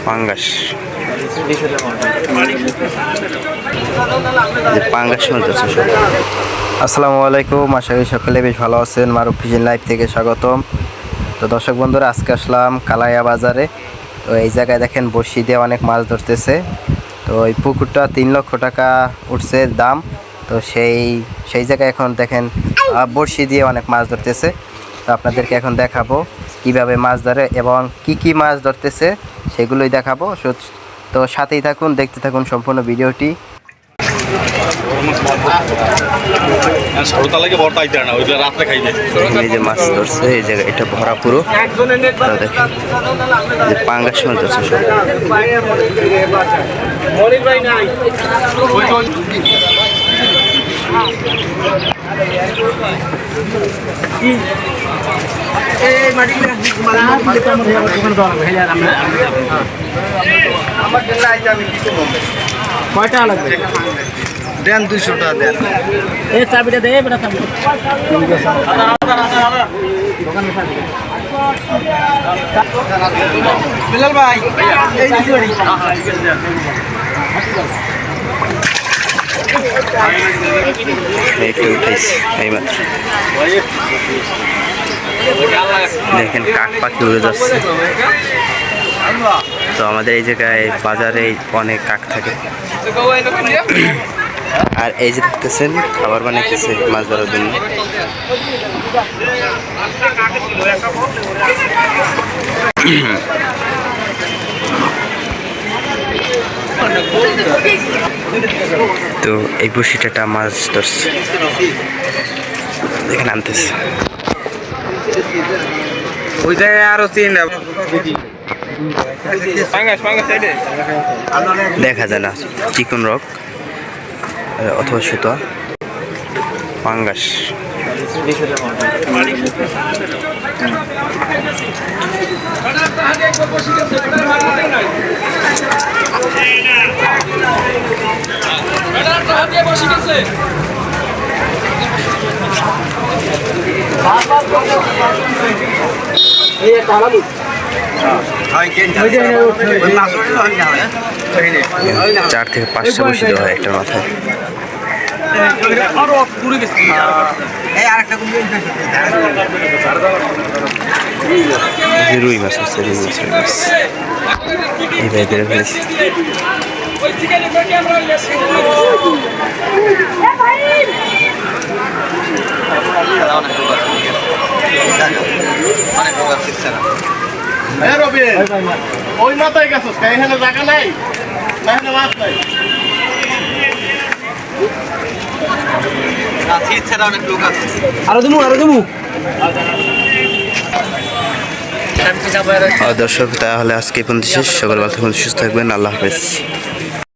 পাঙ্গাস পাঙ্গাস মাছ আছে সব। আসসালামু আলাইকুম, আশা করি সকলে বেশ ভালো আছেন। মারুফ ফিশিং লাইভ থেকে স্বাগতম। তো দর্শক বন্ধুরা, আজকে আসলাম কালাইয়া বাজারে। তো এই জায়গায় দেখেন বড়শি দিয়ে অনেক মাছ ধরতেছে। তো এই পুকুরটা 3 লক্ষ টাকা উঠছে দাম। তো সেই জায়গায় এখন দেখেন বড়শি দিয়ে অনেক মাছ ধরতেছে। তো আপনাদেরকে এখন দেখাবো কিভাবে মাছ ধরে এবং কি মাছ ধরতেছে সেগুলোই দেখাবো। তো সাথেই থাকুন, দেখতে থাকুন সম্পূর্ণ ভিডিওটি। এই যে মাছ ধরছে, এই জায়গায় এটা ভরা পুরো। দেখেন যে পাঙ্গাস মাছ ধরছে সব। কয়টা লাগবে? দেন 200 টাকা দেন। এই চাবিটা দে, বেটা চাবি। বিলাল ভাই, এই যে চুরি। এইটা উঠাইছি এই মাত্র। দেখেন কাক পাখি উড়ে যাচ্ছে। তো আমাদের এই জায়গায় বাজারে অনেক কাক থাকে। আর এই যে দেখতেছেন খাবার বানাইতেছে মাছ ধরার জন্য। তো এই বড়শিটা মাছ ধরছে, দেখেন আনতেছে। ওই জায়গায় আরো তিন দেখা যায় না, চিকন রক অথবা সুতো। পাঙ্গাস এই তারা 4 থেকে 5টা বসে দেওয়া হয় একটা মাথায়। রুই মাছ আছে, রুই মাছ এই বাইরে ফেলেছি। ওই মাথায় গেছিস, এখানে জায়গা নাই, এখানে মাছ নাই। আরো দেবো দর্শক, তাহলে আজকে পর্যন্ত শেষ। সকল ভালো থাকুন, সুস্থ থাকবেন। আল্লাহ হাফেজ।